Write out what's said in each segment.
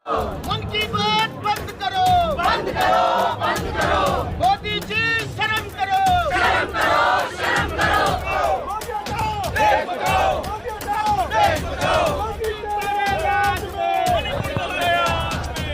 मन की बात बंद करो, बंद करो, बंद करो। मोदी जी शर्म करो, शर्म करो, शर्म करो। मोदी हटाओ, देश बचाओ, मोदी हटाओ, देश बचाओ। मोदी तेरे राज में, मणिपुर तेरे राज में।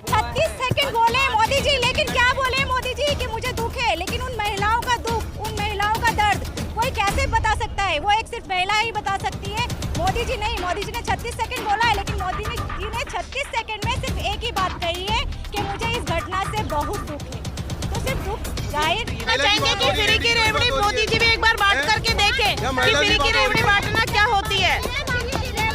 36 सेकंड बोले मोदी जी, लेकिन क्या बोले मोदी जी कि मुझे दुख है, लेकिन उन महिलाओं का दुख, उन महिलाओं का दर्द कोई कैसे बता सकता है? वो एक सिर्फ महिला ही बता सकती है, मोदी जी नहीं। मोदी जी ने 36 सेकंड बोला है, लेकिन मोदी जी ने 36 सेकंड में सिर्फ एक ही बात कही है कि मुझे इस घटना से बहुत दुख है। तो सिर्फ दुख जाहिर चाहेंगे कि फ्री की रेवड़ी मोदी जी भी एक बार बांट करके देखें कि फ्री की रेवड़ी बांटना क्या होती है।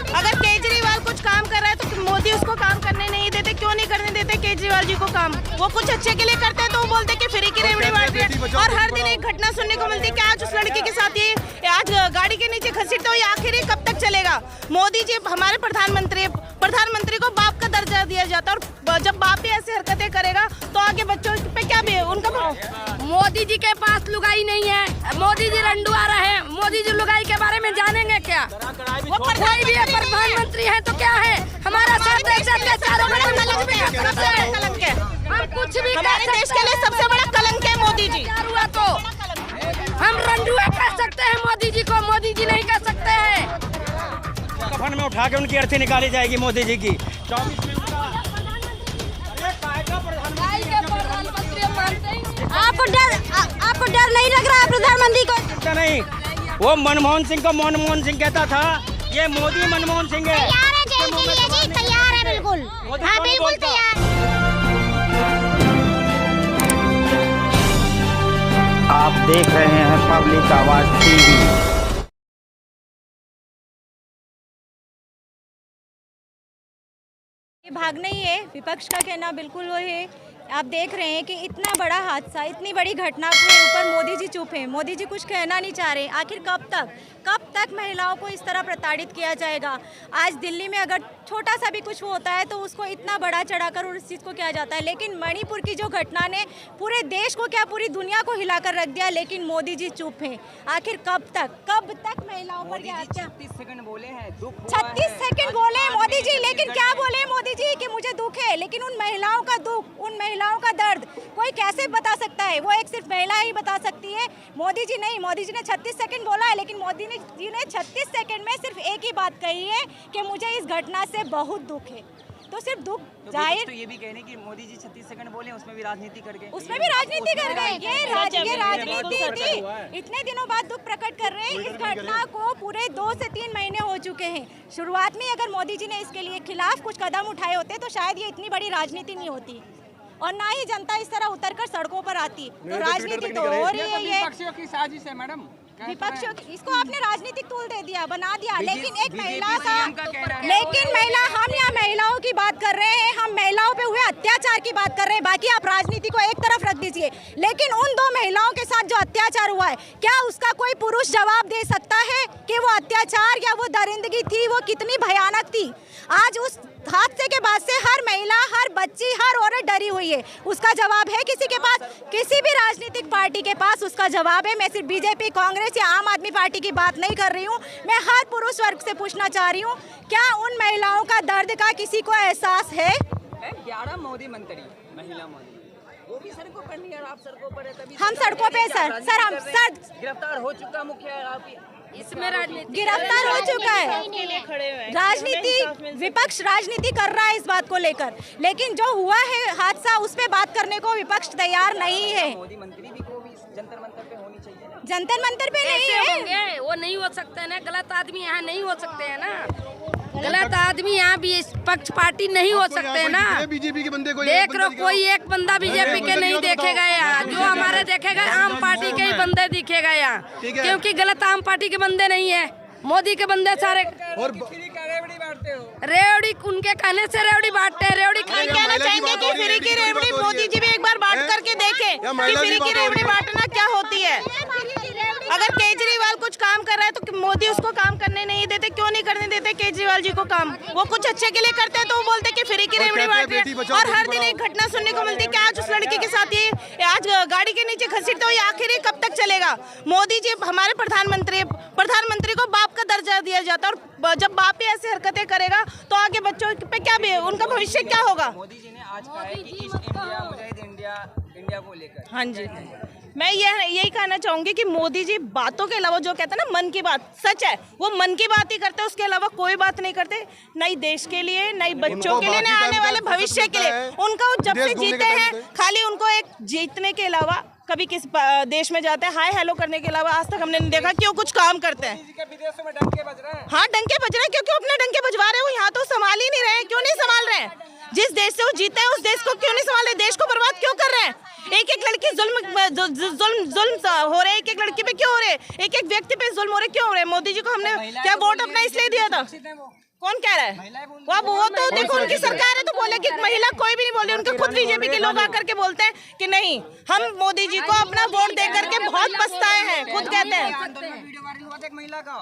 अगर केजरीवाल कुछ काम कर रहा है तो मोदी उसको काम करने नहीं देते। क्यों नहीं करने देते केजरीवाल जी को काम? वो कुछ अच्छे के लिए करते हैं तो वो बोलते हैं कि फ्री की रेवड़ी बांट रहे हैं। और हर दिन एक घटना सुनने को मिलती है कि आज उस लड़की के साथ ये आज गाड़ी के नीचे घसीटते हुए आखिर ये कब तक चलेगा? मोदी जी हमारे प्रधानमंत्री को बाप का दर्जा दिया जाता है और जब बाप भी ऐसी हरकतें करेगा तो आगे बच्चों पे क्या भी उनका। मोदी जी के पास लुगाई नहीं है, मोदी जी रंडुआ रहे। मोदी जी लुगाई के बारे में जानेंगे क्या? वो कोई भी प्रधानमंत्री है तो क्या है? हमारा साथ हम कुछ भी हमारे देश के लिए सबसे बड़ा कलंक है मोदी जी। हुआ तो हम रंडुआ कह सकते हैं मोदी जी को, मोदी जी नहीं कह सकते हैं। कफन में उठा के उनकी अर्थी निकाली जाएगी मोदी जी की। 24 में आपको डर नहीं लग रहा है प्रधानमंत्री को? नहीं, वो मनमोहन सिंह को मनमोहन सिंह कहता था, ये मोदी मनमोहन सिंह है। तैयार है जेल के लिए जी, तैयार है बिल्कुल। हाँ बिल्कुल तैयार। आप देख रहे हैं पब्लिक आवाज टीवी। ये भागना ही है, विपक्ष का कहना बिल्कुल वो है। आप देख रहे हैं कि इतना बड़ा हादसा, इतनी बड़ी घटना के ऊपर मोदी जी चुप हैं। मोदी जी कुछ कहना नहीं चाह रहे। आखिर कब तक महिलाओं को इस तरह प्रताड़ित किया जाएगा? आज दिल्ली में अगर छोटा सा भी कुछ होता है तो उसको इतना बड़ा चढ़ाकर उस चीज़ को किया जाता है, लेकिन मणिपुर की जो घटना ने पूरे देश को क्या पूरी दुनिया को हिलाकर रख दिया, लेकिन मोदी जी चुप हैं। आखिर कब तक महिलाओं पर क्या? 36 सेकंड बोले हैं, दुख 36 सेकंड बोले मोदी जी, लेकिन क्या बोले मोदी जी कि मुझे दुख है, लेकिन उन महिलाओं का दुख, उन महिलाओं का दर्द कोई कैसे बता सकता है? वो एक सिर्फ महिला ही बता सकती है, मोदी जी नहीं। मोदी जी ने 36 सेकंड बोला है, लेकिन मोदी जी ने 36 सेकंड में सिर्फ एक ही बात कही है कि मुझे इस घटना से बहुत दुख है। तो सिर्फ दुख जाहिर। तो ये भी कहने कि मोदी जी 36 सेकंड बोले, उसमें भी राजनीति कर गए। उसमें भी राजनीति कर गए। ये राजनीति थी। इतने दिनों बाद दुख प्रकट कर रहे हैं। इस घटना को पूरे 2 से 3 महीने हो चुके हैं। शुरुआत में अगर मोदी जी ने इसके लिए खिलाफ कुछ कदम उठाए होते तो शायद ये इतनी बड़ी राजनीति नहीं होती और ना ही जनता इस तरह उतरकर सड़कों पर आती। तो राजनीति तो हो रही है। ये विपक्षियों की साजिश है मैडम। विपक्षों इसको आपने राजनीतिक टूल दे दिया, बना दिया। लेकिन एक महिला का, लेकिन महिला, हम यहाँ महिलाओं की बात कर रहे हैं, हम महिलाओं पे हुए अत्याचार की बात कर रहे हैं। बाकी आप राजनीति को एक तरफ रख दीजिए, लेकिन उन 2 महिलाओं के साथ जो अत्याचार हुआ है, क्या उसका कोई पुरुष जवाब दे सकता है कि वो अत्याचार या वो दरिंदगी थी, वो कितनी भयानक थी? आज उस हादसे के बाद से हर महिला, हर बच्ची, हर औरत डरी हुई है। उसका जवाब है किसी के पास? किसी भी राजनीतिक पार्टी के पास उसका जवाब है। मैं सिर्फ बीजेपी, कांग्रेस या आम आदमी पार्टी की बात नहीं कर रही हूँ, मैं हर पुरुष वर्ग से पूछना चाह रही हूँ, क्या उन महिलाओं का दर्द का किसी को एहसास है? 11 मोदी मंत्री, महिला मोदी, वो भी सड़कों पर नहीं है। आप सड़कों पर है तभी हम सड़कों पे सर गिरफ्तार हो चुका मुखिया आप इसमें राजनीति गिरफ्तार हो चुका है। राजनीति, विपक्ष राजनीति कर रहा है इस बात को लेकर, लेकिन जो हुआ है हादसा उस पे बात करने को विपक्ष तैयार नहीं है। मोदी मंत्री भी को भी जंतर मंतर पे होनी चाहिए ना। जंतर मंतर पे नहीं है, वो नहीं हो सकते ना। गलत आदमी यहाँ नहीं हो सकते हैं ना। गलत आदमी यहाँ भी पक्ष पार्टी नहीं हो सकते हैं ना। बीजेपी के बंदे को देख लो, कोई एक बंदा बीजेपी के नहीं देखेगा यहाँ। जो हमारे देखेगा आम पार्टी के ही बंदे दिखेगा यहाँ, क्योंकि गलत आम पार्टी के बंदे नहीं है, मोदी के बंदे सारे। और रेवड़ी बांटते हो? रेवड़ी उनके कहने से रेवड़ी बांटते हैं। रेवड़ी कहना चाहेंगे कि फ्री की रेवड़ी मोदी जी भी एक बार बांट करके देखें कि फ्री की रेवड़ी बांटना क्या होती है। अगर केजरीवाल कुछ काम कर रहा है तो मोदी उसको काम करने नहीं देते, क्यों नहीं करने देते केजरीवाल जी को काम? वो कुछ अच्छे के लिए करते हैं तो वो बोलते हैं कि फ्री की रेवड़ी बांट रहे हैं। और हर दिन एक घटना सुनने को मिलती है कि आज उस लड़की के साथ ये आज गाड़ी के नीचे घसीटते हुए आखिर ये कब तक चलेगा? मोदी जी हमारे प्रधानमंत्री को बाप का दर्जा दिया जाता है, और जब बाप ही ऐसी हरकतें करेगा तो आगे बच्चों पे क्या भी उनका भविष्य क्या होगा? मोदी जी ने आज कहा है कि ईस्ट इंडिया मुजाहिद इंडिया को लेकर। हाँ जी, मैं यही कहना चाहूंगी कि मोदी जी बातों के अलावा जो कहते हैं ना मन की बात, सच है वो मन की बात ही करते हैं, उसके अलावा कोई बात नहीं करते, नई देश के लिए, नई बच्चों के लिए, नए आने वाले भविष्य के लिए। उनका जब से जीते हैं खाली उनको एक जीतने के अलावा कभी किस देश में जाते हैं हाय हेलो करने के अलावा आज तक हमने नहीं देखा कि वो कुछ काम करते हैं। विदेशों में डंके बज रहे हैं। हाँ डंके बज रहे हैं, क्योंकि अपने डंके बजवा रहे हो, यहाँ तो संभाल ही नहीं रहे। क्यों नहीं संभाल रहे हैं? जिस देश से वो जीते हैं उस देश को क्यों नहीं संभाल रहे? देश को बर्बाद क्यों कर रहे हैं? एक एक लड़की जुल्म हो रहे, एक एक लड़की पे क्यों हो रहे, एक एक व्यक्ति पे जुल्म हो रहे, क्यों हो रहे? मोदी जी को हमने क्या वोट अपना इसलिए दिया था? कौन कह रहा है? वो तो देखो उनकी सरकार है तो बोले कि महिला कोई भी नहीं बोल रही। उनके खुद बीजेपी के लोग आकर के बोलते हैं कि नहीं हम मोदी जी को अपना वोट दे करके बहुत पछताए हैं, खुद कहते हैं। महिला का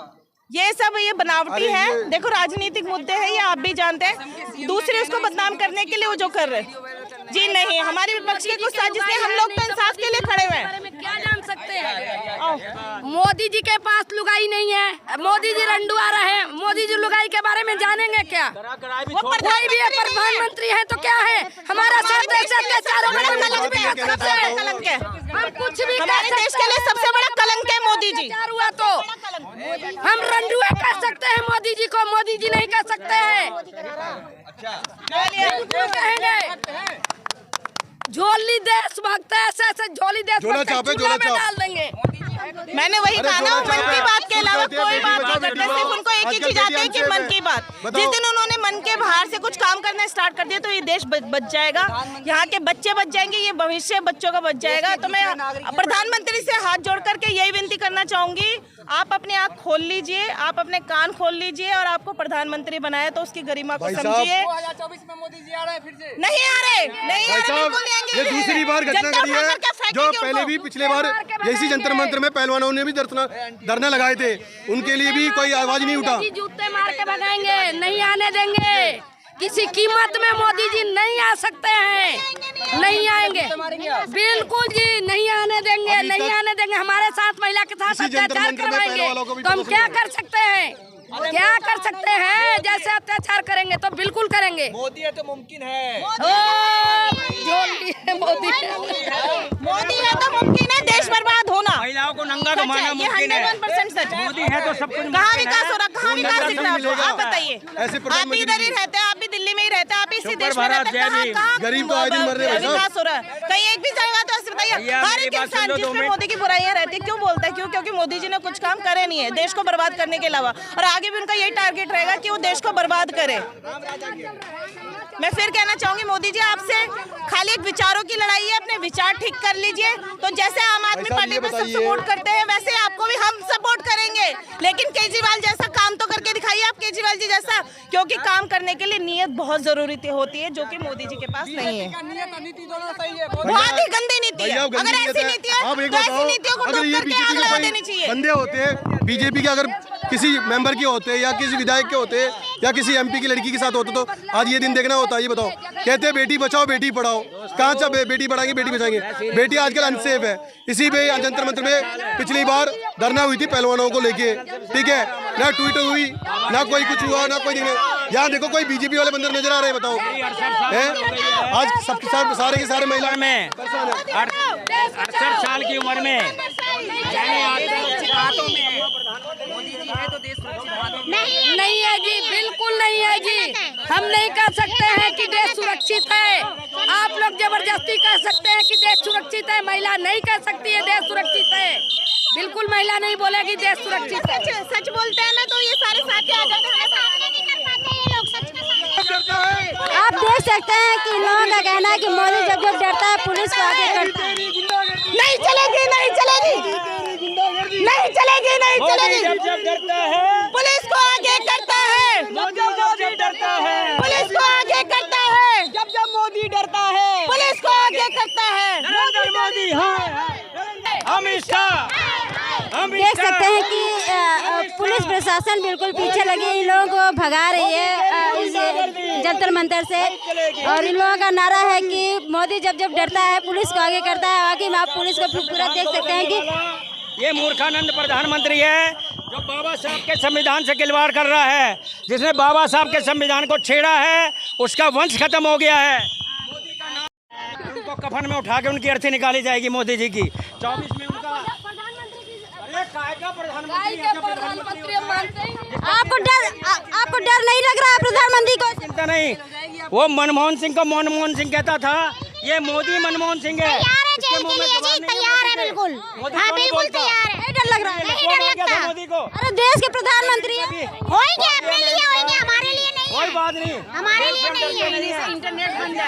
ये सब ये बनावटी है। देखो राजनीतिक मुद्दे हैं, ये आप भी जानते हैं। दूसरे उसको बदनाम करने के लिए वो जो कर रहे हैं जी नहीं, हमारे विपक्ष के कुछ साजिश है, हम लोग तो इंसाफ के लिए खड़े हुए हैं। क्या जान सकते हैं? मोदी जी के पास लुगाई नहीं है, मोदी जी रंडुआ रहे। मोदी जी लुगाई के बारे में जानेंगे क्या? वो कोई भी प्रधानमंत्री है तो क्या है? हमारा साथ ऐसे अत्याचार कलंक है, हम कुछ भी हमारे देश के लिए सबसे बड़ा कलंक है मोदी जी। हुआ तो हम रंडुआ कह सकते हैं मोदी जी को, मोदी जी नहीं कह सकते हैं। झोली देशभक्त ऐसे झोली देशभक्त चूल्हा में डाल देंगे। मैंने वही कहा ना, मन की बात के अलावा कोई बात नहीं करते, सिर्फ उनको एक ही चीज आती है कि मन की बात। जिस दिन उन्होंने मन के बाहर से कुछ काम करना स्टार्ट कर दिया तो ये देश बच जाएगा, यहाँ के बच्चे बच जाएंगे, ये भविष्य बच्चों का बच जाएगा। तो मैं प्रधानमंत्री से हाथ जोड़ करके यही विनती करना चाहूंगी, आप अपने आँख खोल लीजिए, आप अपने कान खोल लीजिए और आपको प्रधानमंत्री बनाया तो उसकी गरिमा को समझिए। 2024 में मोदी जी आ रहे हैं फिर से। नहीं आ रहे, बिल्कुल नहीं आएंगे। ये दूसरी बार घटना घटी है, जो पहले भी पिछले बार इसी जंतर मंतर में पहलवानों ने भी धरना लगाए थे, उनके लिए भी कोई आवाज नहीं उठा। जूते मार के भगाएंगे, नहीं आने देंगे, किसी कीमत में मोदी जी नहीं आ सकते हैं, नहीं आएंगे, बिल्कुल जी नहीं आने देंगे, नहीं आने देंगे। हमारे साथ महिला के साथ अत्याचार करवाएंगे तो हम क्या कर सकते हैं? क्या कर सकते हैं? जैसे अत्याचार करेंगे तो बिल्कुल करेंगे। मोदी है तो मुमकिन है। मोदी है तो मुमकिन है देश बर्बाद होना। महिलाओं को नंगा घुमाना मुमकिन है। 100% सच है। मोदी है तो सब कुछ कहाँ विकास हो रहा, कहाँ विकास दिख रहा है? आप बताइए, आप भी इधर ही रहते हैं, आप भी दिल्ली में ही रहते हैं, आप इसी देश में रहते हैं, कहाँ गरीब तो आज दिन मर रहे हैं, विकास हो रहा है? कहीं एक भी जगह तो ऐसे बताइए। हर एक इंसान जिसमें मोदी की बुराइयां रहती है क्यों बोलता है? क्यों? क्योंकि मोदी जी ने कुछ काम करे नहीं है देश को बर्बाद करने के अलावा, और आगे भी उनका यही टारगेट रहेगा कि वो देश को बर्बाद करे। मैं फिर कहना चाहूंगी मोदी जी आपसे खाली एक विचारों की लड़ाई है, अपने विचार ठीक कर लीजिए। तो जैसे आम आदमी पार्टी पे सब सपोर्ट करते हैं वैसे आपको भी हम सपोर्ट करेंगे, लेकिन केजरीवाल जैसा काम तो करके दिखाइए आप, केजरीवाल जी जैसा, क्योंकि काम करने के लिए नियत बहुत जरूरी होती है जो कि मोदी जी के पास नहीं है। बहुत ही गंदी नीति है। अगर ऐसी नीति है तो ऐसी नीतियों को टोक करके आग लगा देनी चाहिए। बंदे होते हैं बीजेपी के, अगर किसी मेंबर के होते हैं या किसी विधायक के होते हैं या किसी एमपी की लड़की के साथ होते तो आज ये दिन देखना होता है। ये बताओ, कहते हैं बेटी बचाओ बेटी पढ़ाओ, कहाँ से बेटी पढ़ाएंगे बेटी बचाएंगे? बेटी आजकल अनसेफ है। इसी पे जंतर मंतर में पिछली बार धरना हुई थी पहलवानों को लेके, ठीक है, ना ट्वीट हुई ना कोई कुछ हुआ ना कोई। यहाँ देखो कोई बीजेपी वाले बंदर नजर आ रहे हैं, बताओ है? आज सब सारे के सारे महिला में 68 साल की उम्र में नहीं है जी, बिल्कुल नहीं है जी। हम नहीं कह सकते हैं कि देश सुरक्षित है। आप लोग जबरदस्ती कह सकते हैं कि देश सुरक्षित है, महिला नहीं कह सकती है देश सुरक्षित है। बिल्कुल महिला नहीं बोलेगी देश सुरक्षित है। सच बोलते हैं ना तो ये सारे साथी आ जाते हैं, सामने नहीं कर पाते ये लोग। सच आप देख सकते हैं कि लोगों का कहना है कि मोदी जब जब डरता है पुलिस को आगे करता है। नहीं चलेगी, नहीं चलेगी, नहीं चलेगी, नहीं चलेगी। जब डरता है पुलिस को आगे करता है, जब डरता है पुलिस को आगे करता है, जब मोदी डरता है पुलिस को आगे करता है। नरेंद्र मोदी, हाँ अमित शाह, देख सकते हैं कि पुलिस प्रशासन बिल्कुल पीछे लगी इन लोगों को भगा रही है इस जंतर मंतर से। और इन लोगों का नारा है कि मोदी जब जब डरता है पुलिस को आगे करता है। बाकी में आप पुलिस को पूरा देख सकते हैं कि ये मूर्खानंद प्रधानमंत्री है जो बाबा साहब के संविधान से खिलवाड़ कर रहा है। जिसने बाबा साहब के संविधान को छेड़ा है उसका वंश खत्म हो गया है। उनको कफन में उठा के उनकी अर्थी निकाली जाएगी मोदी जी की। 24 में उनका प्रधानमंत्री आपको डर नहीं लग रहा है प्रधानमंत्री को? चिंता नहीं, वो मनमोहन सिंह को मनमोहन सिंह कहता था, ये मोदी मनमोहन सिंह है। तैयार है बिल्कुल। हाँ बिल्कुल तैयार है। नहीं डर लग रहा है? नहीं डर लगता मोदी को। अरे देश के प्रधानमंत्री होंगे, अपने लिए होंगे, हमारे लिए नहीं। कोई बात नहीं, हमारे लिए नहीं है। इंटरनेट बंद है।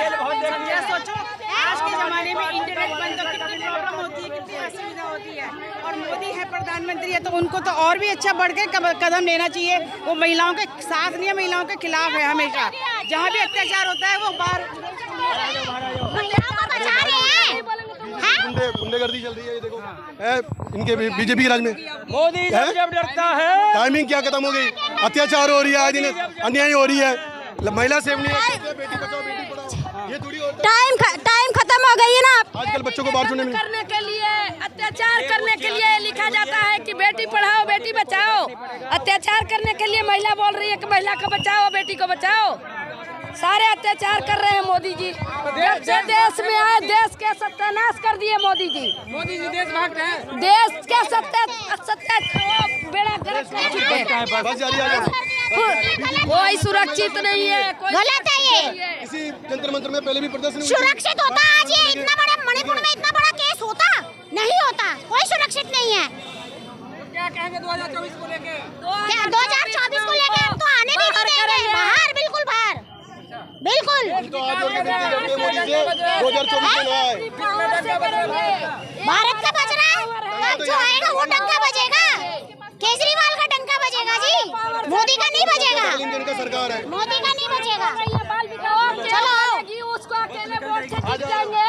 सोचो आज के जमाने में इंटरनेट बंद हो कितनी प्रॉब्लम होती है, कितनी असुविधा होती है। और मोदी है प्रधानमंत्री है तो उनको तो और भी अच्छा बढ़ के कदम लेना चाहिए। वो महिलाओं के साथ नहीं है, महिलाओं के खिलाफ है हमेशा। जहाँ भी अत्याचार होता है वो बाहर बचा रहे हैं। गुंडेगर्दी चल रही है, ये देखो इनके बीजेपी के राज में। मोदी जब डरता है। टाइमिंग क्या खत्म हो गई? अत्याचार हो रही है, आए दिन अन्याय हो रही है, महिला सेव नहीं है, बेटी बचाओ बेटी पढ़ाओ, ये थोड़ी होता है। टाइम खत्म हो गई है ना। आजकल बच्चों को बाहर छोड़ने में करने के लिए, अत्याचार करने के लिए लिखा जाता है कि बेटी पढ़ाओ बेटी बचाओ। अत्याचार करने के लिए महिला बोल रही है कि महिला को बचाओ बेटी को बचाओ। सारे अत्याचार कर रहे हैं मोदी जी। जब से देश में आए देश के सत्यानाश कर दिए मोदी जी। मोदी जी देशभक्त हैं। देश के बेड़ा गर्क कर चुके हैं। बस जारी आ कोई सुरक्षित नहीं है, गलत है ये। इसी जंतर मंतर में पहले भी प्रदर्शन सुरक्षित होता आज ये इतना बड़ा मणिपुर में इतना बड़ा केस होता नहीं होता। कोई सुरक्षित नहीं है। क्या कहेंगे 2024 को लेके? 2024 को लेके हम तो आने भी नहीं देंगे बाहर, बिल्कुल बाहर, बिल्कुल। तो आज मोदी से 2024 में आए। भारत का बज रहा है, अब जो आएगा वो डंका बजेगा। केजरीवाल का डंका बजेगा जी, मोदी का नहीं बजेगा। इनका सरकार है, मोदी का नहीं बजेगा। चलो उसको अकेले वोट से जीत जाएंगे।